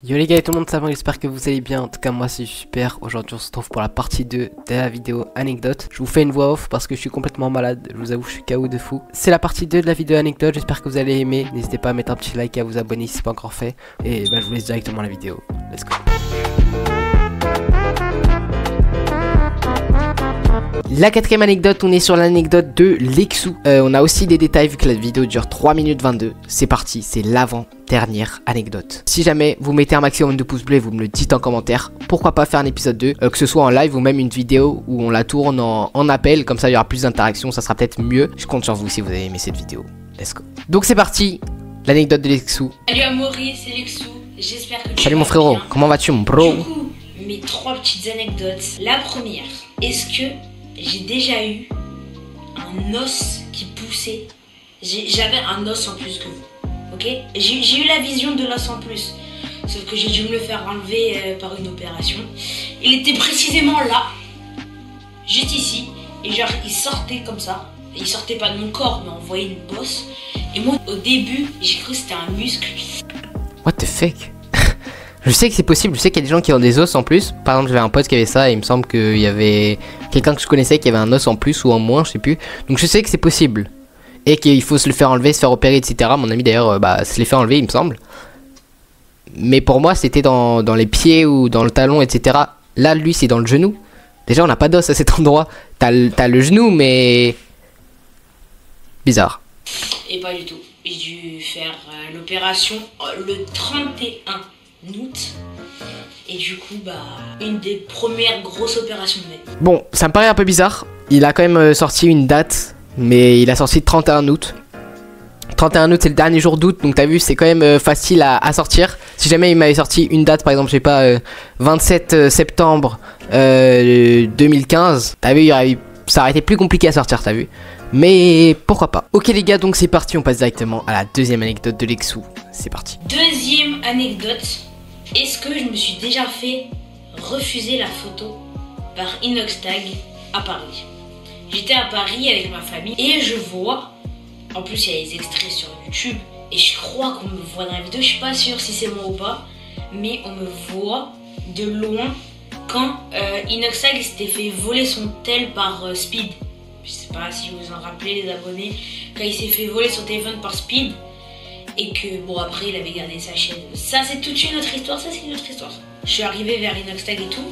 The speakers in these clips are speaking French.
Yo les gars et tout le monde, ça va, j'espère que vous allez bien. En tout cas moi c'est super. Aujourd'hui on se retrouve pour la partie 2 de la vidéo anecdote. Je vous fais une voix off parce que je suis complètement malade. Je vous avoue, je suis KO de fou. C'est la partie 2 de la vidéo anecdote, j'espère que vous allez aimer. N'hésitez pas à mettre un petit like et à vous abonner si c'est pas encore fait. Et bah je vous laisse directement la vidéo. Let's go. La quatrième anecdote, on est sur l'anecdote de Lexou. On a aussi des détails vu que la vidéo dure 3 minutes 22. C'est parti, c'est l'avant-dernière anecdote. Si jamais vous mettez un maximum de pouces bleus, vous me le dites en commentaire. Pourquoi pas faire un épisode 2, que ce soit en live ou même une vidéo où on la tourne en appel. Comme ça il y aura plus d'interaction, ça sera peut-être mieux. Je compte sur vous si vous avez aimé cette vidéo. Let's go. Donc c'est parti, l'anecdote de Lexou. Salut Amaury, c'est Lexou. J'espère que tu Salut vas mon frérot, bien. comment vas-tu mon bro? Du coup, mes 3 petites anecdotes. La première, est-ce que j'ai déjà eu un os qui poussait? J'avais un os en plus que vous, ok? J'ai eu la vision de l'os en plus, sauf que j'ai dû me le faire enlever par une opération. Il était précisément là, juste ici, et genre il sortait comme ça. Il sortait pas de mon corps, mais on voyait une bosse. Et moi, au début, j'ai cru que c'était un muscle. What the fuck? Je sais que c'est possible, je sais qu'il y a des gens qui ont des os en plus. Par exemple, j'avais un pote qui avait ça et il me semble qu'il y avait quelqu'un que je connaissais qui avait un os en plus ou en moins, je sais plus. Donc je sais que c'est possible. Et qu'il faut se le faire enlever, se faire opérer, etc. Mon ami d'ailleurs, se les fait enlever, il me semble. Mais pour moi, c'était dans les pieds ou dans le talon, etc. Là, lui, c'est dans le genou. Déjà, on n'a pas d'os à cet endroit. T'as le genou, mais... bizarre. Et pas du tout. J'ai dû faire l'opération le 31 août. Et du coup, une des premières grosses opérations de ma vie. Bon, ça me paraît un peu bizarre. Il a quand même sorti une date, mais il a sorti le 31 août. 31 août, c'est le dernier jour d'août, donc t'as vu, c'est quand même facile à sortir. Si jamais il m'avait sorti une date, par exemple, je sais pas, 27 septembre 2015, t'as vu, ça aurait été plus compliqué à sortir, t'as vu. Mais pourquoi pas. Ok les gars, donc c'est parti, on passe directement à la deuxième anecdote de Lexou. C'est parti. Deuxième anecdote, est-ce que je me suis déjà fait refuser la photo par Inoxtag à Paris? J'étais à Paris avec ma famille et je vois, en plus il y a les extraits sur YouTube et je crois qu'on me voit dans la vidéo, je suis pas sûre si c'est moi ou pas, mais on me voit de loin quand Inoxtag s'était fait voler son tel par Speed. Je sais pas si vous en rappelez les abonnés, quand il s'est fait voler son téléphone par Speed et que bon après il avait gardé sa chaîne. Ça c'est toute une autre histoire, ça c'est une autre histoire. Je suis arrivée vers Inoxtag et tout,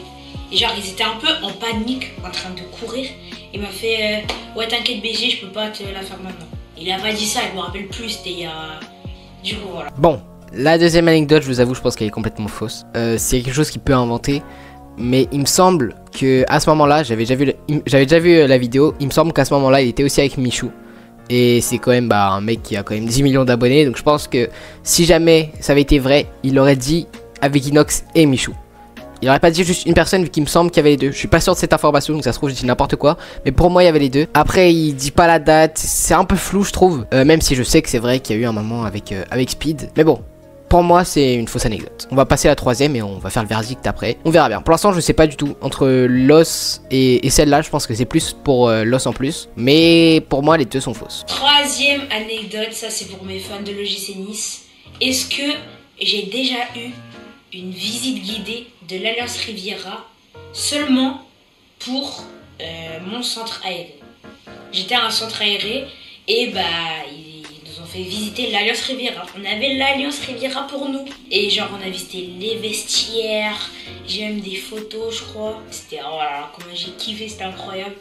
et genre ils étaient un peu en panique, en train de courir. Il m'a fait ouais t'inquiète BG, je peux pas te la faire maintenant. Il a pas dit ça, je me rappelle plus, c'était il y a... Du coup voilà. Bon, la deuxième anecdote, je vous avoue, je pense qu'elle est complètement fausse. C'est quelque chose qu'il peut inventer. Mais il me semble que à ce moment-là, j'avais déjà vu la vidéo. Il me semble qu'à ce moment-là, il était aussi avec Michou. Et c'est quand même un mec qui a quand même 10 millions d'abonnés. Donc je pense que si jamais ça avait été vrai, il aurait dit avec Inox et Michou. Il aurait pas dit juste une personne vu qu'il me semble qu'il y avait les deux. Je suis pas sûr de cette information, donc ça se trouve je dis n'importe quoi. Mais pour moi il y avait les deux. Après il dit pas la date, c'est un peu flou je trouve. Même si je sais que c'est vrai qu'il y a eu un moment avec Speed. Mais bon. Pour moi, c'est une fausse anecdote. On va passer à la troisième et on va faire le verdict après. On verra bien. Pour l'instant, je sais pas du tout. Entre l'os et celle-là, je pense que c'est plus pour l'os en plus. Mais pour moi, les deux sont fausses. Troisième anecdote, ça c'est pour mes fans de l'OGC Nice. Est-ce que j'ai déjà eu une visite guidée de l'Alliance Riviera seulement pour mon centre aéré? J'étais à un centre aéré et ils nous ont fait visiter l'Alliance Riviera. On avait l'Alliance Riviera pour nous. Et genre on a visité les vestiaires. J'ai même des photos je crois. C'était, oh là là, comment j'ai kiffé, c'était incroyable.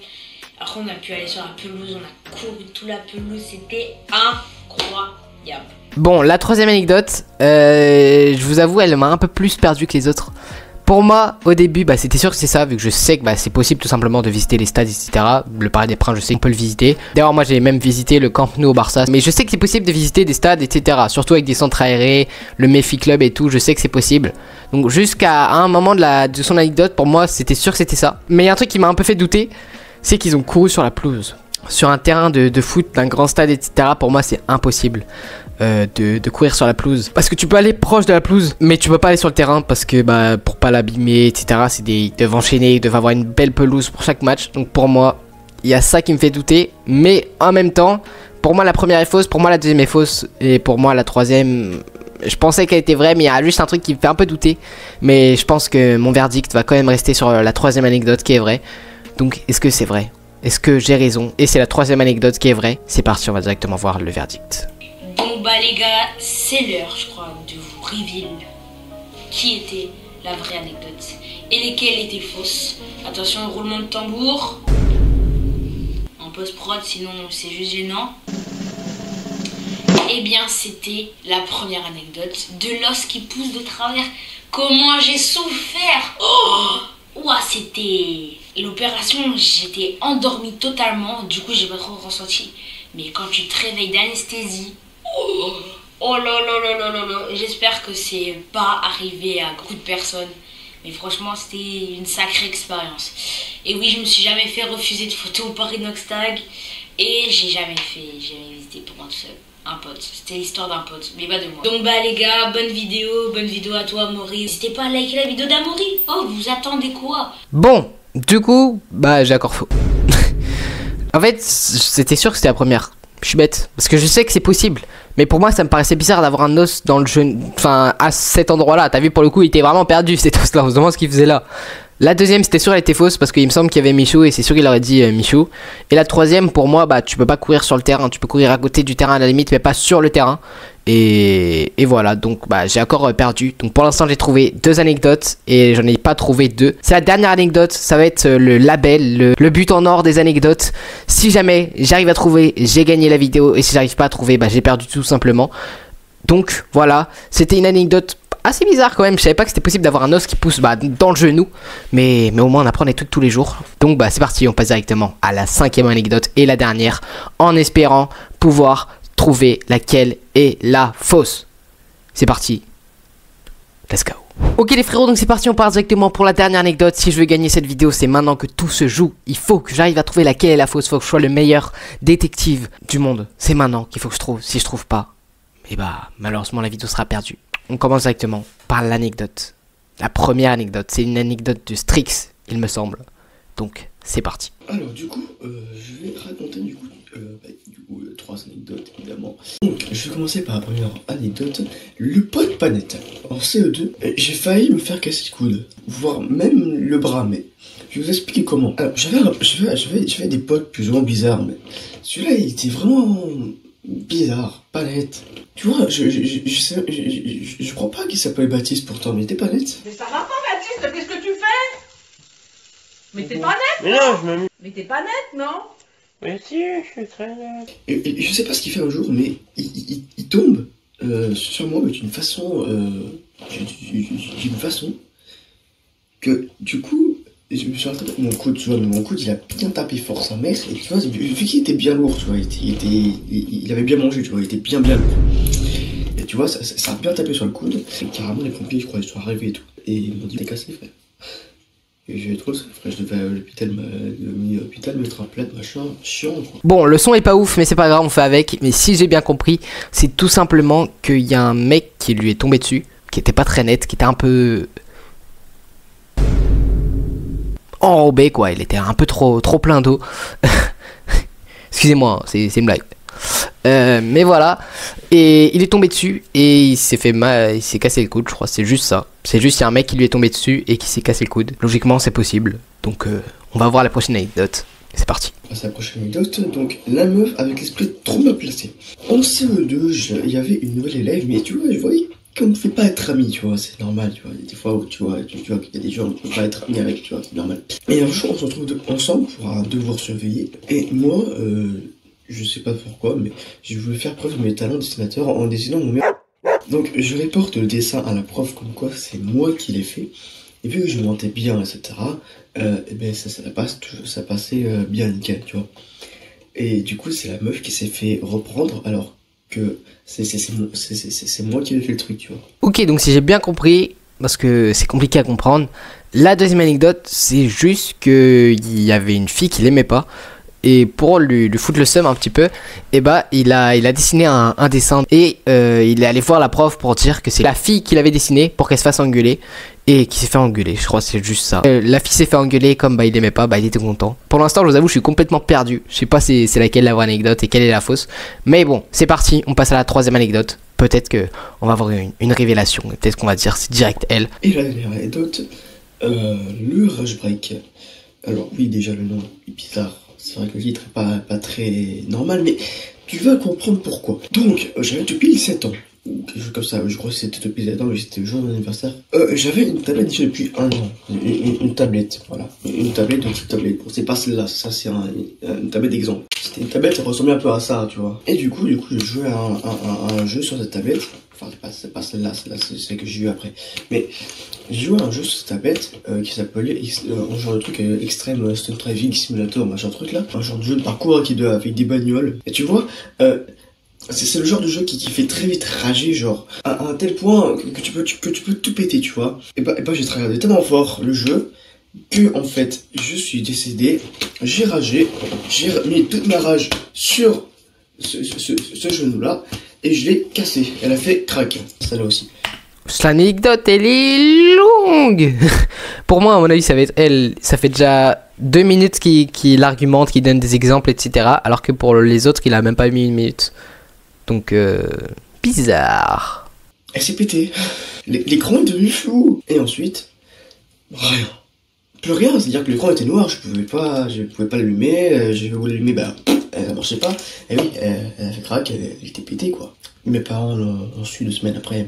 Après on a pu aller sur la pelouse, on a couru toute la pelouse, c'était incroyable. Bon, la troisième anecdote, je vous avoue, elle m'a un peu plus perdu que les autres. Pour moi, au début, c'était sûr que c'est ça, vu que je sais que c'est possible tout simplement de visiter les stades, etc. Le Parc des Princes, je sais qu'on peut le visiter. D'ailleurs, moi, j'ai même visité le Camp Nou au Barça. Mais je sais que c'est possible de visiter des stades, etc. Surtout avec des centres aérés, le Mephi Club et tout, je sais que c'est possible. Donc, jusqu'à un moment de son anecdote, pour moi, c'était sûr que c'était ça. Mais il y a un truc qui m'a un peu fait douter, c'est qu'ils ont couru sur la pelouse. Sur un terrain de foot, d'un grand stade, etc. Pour moi, c'est impossible. De courir sur la pelouse, parce que tu peux aller proche de la pelouse mais tu peux pas aller sur le terrain parce que pour pas l'abîmer, etc. ils doivent enchaîner, ils doivent avoir une belle pelouse pour chaque match. Donc pour moi il y a ça qui me fait douter, mais en même temps pour moi la première est fausse, pour moi la deuxième est fausse et pour moi la troisième Je pensais qu'elle était vraie, mais il y a juste un truc qui me fait un peu douter. Mais je pense que mon verdict va quand même rester sur la troisième anecdote qui est vraie. Donc, est-ce que c'est vrai? Est-ce que j'ai raison? Et c'est la troisième anecdote qui est vraie. C'est parti, on va directement voir le verdict. Bon bah les gars, c'est l'heure je crois de vous reveal qui était la vraie anecdote et lesquelles étaient fausses. Attention, roulement de tambour. En post-prod, sinon c'est juste gênant. Eh bien c'était la première anecdote de l'os qui pousse de travers. Comment j'ai souffert. Ouah, c'était l'opération, j'étais endormie totalement, du coup j'ai pas trop ressenti. Mais quand tu te réveilles d'anesthésie, oh là là là là là là, j'espère que c'est pas arrivé à beaucoup de personnes. Mais franchement c'était une sacrée expérience. Et oui, je me suis jamais fait refuser de photos par Inoxtag. Et j'ai jamais hésité pour moi tout seul. Un pote, c'était l'histoire d'un pote, mais pas de moi. Donc bah les gars, bonne vidéo à toi Amaury. N'hésitez pas à liker la vidéo d'Amaury. Oh, vous attendez quoi? Bon, du coup, bah j'ai encore faux. En fait, c'était sûr que c'était la première. Je suis bête, parce que je sais que c'est possible. Mais pour moi, ça me paraissait bizarre d'avoir un os dans le genou. Enfin, à cet endroit-là. T'as vu, pour le coup, il était vraiment perdu, cet os-là. On se demande ce qu'il faisait là. La deuxième, c'était sûr, elle était fausse parce qu'il me semble qu'il y avait Michou et c'est sûr qu'il aurait dit Michou. Et la troisième, pour moi, bah tu peux pas courir sur le terrain, tu peux courir à côté du terrain à la limite, mais pas sur le terrain. Et voilà, donc bah j'ai encore perdu. Donc pour l'instant, j'ai trouvé 2 anecdotes et j'en ai pas trouvé 2. C'est la dernière anecdote, ça va être le label, le but en or des anecdotes. Si jamais j'arrive à trouver, j'ai gagné la vidéo et si j'arrive pas à trouver, bah j'ai perdu tout simplement. Donc voilà, c'était une anecdote assez bizarre quand même, je savais pas que c'était possible d'avoir un os qui pousse dans le genou, mais au moins on apprend des trucs tous les jours. Donc bah c'est parti, on passe directement à la 5e anecdote et la dernière, en espérant pouvoir trouver laquelle est la fausse. C'est parti, let's go. Ok les frérots, donc c'est parti, on part directement pour la dernière anecdote. Si je veux gagner cette vidéo, c'est maintenant que tout se joue. Il faut que j'arrive à trouver laquelle est la fausse, faut que je sois le meilleur détective du monde. C'est maintenant qu'il faut que je trouve, si je trouve pas, et bah malheureusement la vidéo sera perdue. On commence directement par l'anecdote. La première anecdote, c'est une anecdote de Strix, il me semble. Donc, c'est parti. Alors, du coup, je vais raconter du coup 3 anecdotes, évidemment. Donc, je vais commencer par la première anecdote. Le pote Panette. En CE2, j'ai failli me faire casser le coude, voire même le bras, mais je vais vous expliquer comment. Alors, j'avais des potes plus ou moins bizarres, mais celui-là, il était vraiment bizarre. Panette. Tu vois, je crois pas qu'il s'appelle Baptiste pourtant, mais il était pas net. Mais ça va pas, Baptiste, qu'est-ce que tu fais? Mais t'es pas net, mais non, je me... Mais t'es pas net, non? Mais si, je suis très net. Et je sais pas ce qu'il fait un jour, mais il tombe sur moi, mais d'une façon... d'une façon que, du coup, je me suis rattrapé mon coude, tu vois, mon coude, il a bien tapé fort sa mère, et tu vois, vu qu'il était bien lourd, tu vois, il avait bien mangé, tu vois, il était bien lourd. Et tu vois, ça a bien tapé sur le coude, et carrément les pompiers, je crois, ils sont arrivés et tout, et ils m'ont dit, t'es cassé, frère. Et j'ai trop ça, frère, je devais aller à l'hôpital, mettre un plaid, machin, chiant, quoi. Bon, le son est pas ouf, mais c'est pas grave, on fait avec. Mais si j'ai bien compris, c'est tout simplement qu'il y a un mec qui lui est tombé dessus, qui était pas très net, qui était un peu... enrobé quoi, il était un peu trop plein d'eau. Excusez-moi, c'est une blague. Mais voilà, et il est tombé dessus et il s'est fait mal, il s'est cassé le coude, je crois, c'est juste ça. C'est juste il y a un mec qui lui est tombé dessus et qui s'est cassé le coude. Logiquement c'est possible, donc on va voir la prochaine anecdote. C'est parti. C'est la prochaine anecdote, donc la meuf avec l'esprit trop mal placé. En CE2, il y avait une nouvelle élève, mais tu vois, je voyais qu'on ne fait pas être amis, tu vois, c'est normal, tu vois, il y a des fois où tu vois qu'il y a des gens qu'on ne peut pas être amis avec, tu vois, c'est normal. Et un jour, on se retrouve ensemble pour un devoir surveillé, et moi, je sais pas pourquoi, mais j'ai voulu faire preuve de mes talents de dessinateur en dessinant mon mec. Donc, je reporte le dessin à la prof comme quoi c'est moi qui l'ai fait, et vu que je mentais bien, etc., et ben ça passait bien nickel, tu vois. Et du coup, c'est la meuf qui s'est fait reprendre, alors que c'est moi qui ai fait le truc, tu vois. Ok, donc si j'ai bien compris, parce que c'est compliqué à comprendre, la deuxième anecdote, c'est juste qu'il y avait une fille qui l'aimait pas, et pour lui foutre le seum un petit peu, et bah il a dessiné un dessin, et il est allé voir la prof pour dire que c'est la fille qui l'avait dessiné pour qu'elle se fasse engueuler, et qui s'est fait engueuler, je crois que c'est juste ça. La fille s'est fait engueuler, comme bah il aimait pas, bah il était content. Pour l'instant, je vous avoue, je suis complètement perdu, je sais pas c'est laquelle la vraie anecdote et quelle est la fausse, mais bon, c'est parti, on passe à la troisième anecdote. peut-être que on va avoir une révélation. Peut-être qu'on va dire c'est direct elle. Et la dernière anecdote, le Rush Break. Alors oui, déjà le nom est bizarre. C'est vrai que le titre est pas très normal, mais tu vas comprendre pourquoi. Donc, j'avais depuis 7 ans. Ou quelque chose comme ça, je crois que c'était depuis 7 ans, mais c'était le jour de mon anniversaire. J'avais une tablette déjà depuis 1 an. Une tablette, voilà. Une tablette, une petite tablette. Bon, c'est pas celle-là, ça c'est une tablette d'exemple. C'était une tablette, ça ressemblait un peu à ça, tu vois. Et du coup, je jouais à un jeu sur cette tablette. Enfin, c'est pas celle-là, c'est celle que j'ai vue après. Mais j'ai joué à un jeu sur cette tablette qui s'appelait un genre de truc extrême Stunt Driving Simulator, machin truc là. Un genre de jeu de parcours avec des bagnoles. Et tu vois, c'est le genre de jeu qui fait très vite rager, genre à un tel point que tu peux tout péter, tu vois. Et bah j'ai regardé tellement fort le jeu que en fait je suis décédé, j'ai ragé, j'ai mis toute ma rage sur ce genou là et je l'ai cassé. Elle a fait crack, celle-là aussi. L'anecdote elle est longue. Pour moi à mon avis ça va être elle. Ça fait déjà 2 minutes qu'il argumente, qu'il donne des exemples, etc. Alors que pour les autres il a même pas mis 1 minute. Donc, bizarre. Elle s'est pétée. L'écran est devenu flou. Et ensuite, rien. Plus rien, c'est-à-dire que l'écran était noir, je pouvais pas l'allumer, j'ai voulu l'allumer, bah, elle marchait pas. Et oui, elle a fait crack, elle était pétée, quoi. Mes parents l'ont su 2 semaines après.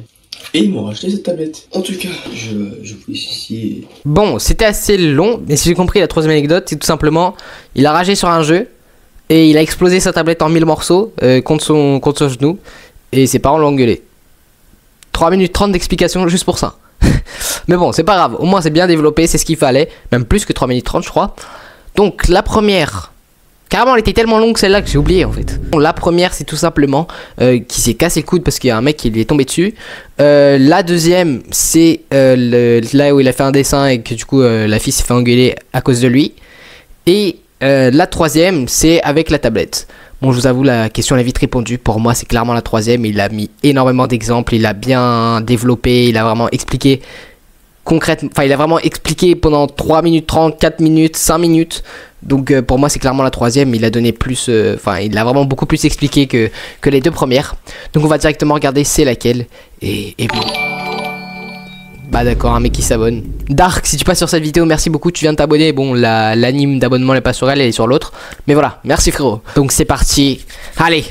Et ils m'ont racheté cette tablette. En tout cas, je vous laisse ici. Bon, c'était assez long, mais si j'ai compris, la 3e anecdote, c'est tout simplement, il a ragé sur un jeu. Et il a explosé sa tablette en 1000 morceaux contre son genou. Et ses parents l'ont engueulé. 3 minutes 30 d'explication juste pour ça. Mais bon, c'est pas grave. Au moins, c'est bien développé. C'est ce qu'il fallait. Même plus que 3 minutes 30, je crois. Donc, la première. Carrément, elle était tellement longue celle-là que j'ai oublié en fait. Bon, la première, c'est tout simplement qu'il s'est cassé le coude parce qu'il y a un mec qui lui est tombé dessus. La deuxième, c'est là où il a fait un dessin et que du coup, la fille s'est fait engueuler à cause de lui. Et la 3e, c'est avec la tablette. Bon, je vous avoue, la question elle a vite répondu. Pour moi, c'est clairement la 3e. Il a mis énormément d'exemples. Il a bien développé. Il a vraiment expliqué concrètement. Enfin, il a vraiment expliqué pendant 3 minutes 30, 4 minutes, 5 minutes. Donc, pour moi, c'est clairement la 3e. Il a donné plus. Enfin, il a vraiment beaucoup plus expliqué que les 2 premières. Donc, on va directement regarder c'est laquelle. Et bon. Bah d'accord, un mec qui s'abonne. Dark, si tu passes sur cette vidéo, merci beaucoup, tu viens de t'abonner. Bon, l'anime d'abonnement n'est pas sur elle, elle est sur l'autre. Mais voilà, merci frérot. Donc c'est parti. Allez.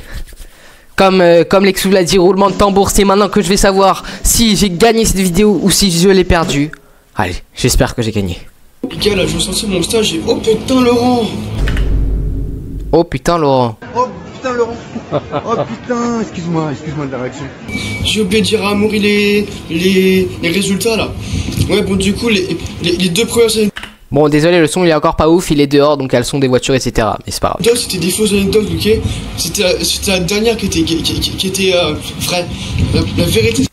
Comme Lexou l'a dit, roulement de tambour, c'est maintenant que je vais savoir si j'ai gagné cette vidéo ou si je l'ai perdue. Allez, j'espère que j'ai gagné. Les gars, là, je vais sortir mon stage et... Oh putain, Laurent! Oh putain, Laurent. Oh putain, Laurent! Oh putain, excuse-moi de la réaction. J'ai oublié de dire à Amaury les résultats là. Ouais, bon, du coup, les 2 premières anecdotes, Bon, désolé, le son il est encore pas ouf, il est dehors donc il y a le son des voitures, etc. Mais c'est pas grave. c'était des fausses anecdotes, ok? C'était la dernière qui était vraie. La vérité.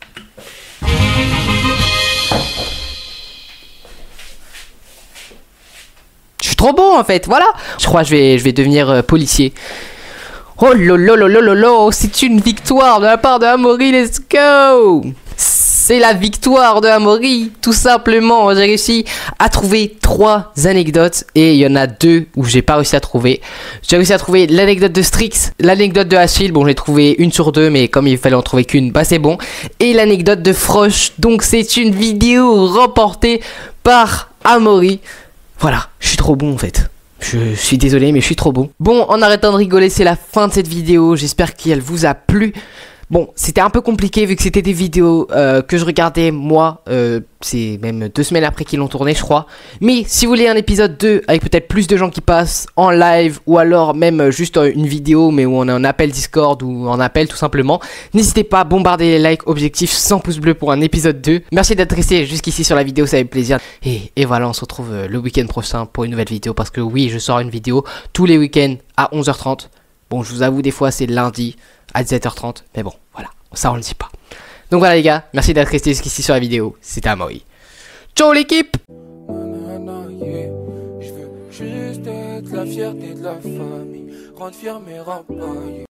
Je suis trop bon en fait, voilà. Je crois que je vais devenir policier. Oh lolo, c'est une victoire de la part de Amaury, let's go. C'est la victoire de Amaury, tout simplement. J'ai réussi à trouver 3 anecdotes et il y en a 2 où j'ai pas réussi à trouver. J'ai réussi à trouver l'anecdote de Strix, l'anecdote de Achille. Bon, j'ai trouvé 1 sur 2, mais comme il fallait en trouver qu'une, bah c'est bon. Et l'anecdote de Frosh. Donc c'est une vidéo remportée par Amaury. Voilà, je suis trop bon en fait. Je suis désolé mais je suis trop bon. Bon, en arrêtant de rigoler, c'est la fin de cette vidéo. J'espère qu'elle vous a plu. Bon, c'était un peu compliqué vu que c'était des vidéos que je regardais moi. C'est même 2 semaines après qu'ils l'ont tourné, je crois. Mais si vous voulez un épisode 2 avec peut-être plus de gens qui passent en live ou alors même juste une vidéo mais où on a un appel Discord ou en appel tout simplement, n'hésitez pas à bombarder les likes, objectif 100 pouces bleus pour un épisode 2. Merci d'être resté jusqu'ici sur la vidéo, ça fait plaisir. Et voilà, on se retrouve le week-end prochain pour une nouvelle vidéo parce que oui, je sors une vidéo tous les week-ends à 11h30. Bon, je vous avoue, des fois c'est lundi à 17h30, mais bon, voilà, ça on le dit pas. Donc voilà les gars, merci d'être resté jusqu'ici sur la vidéo, c'était Amaury. Ciao l'équipe! Je veux juste être la fierté de la famille, rendre fier mes rapports.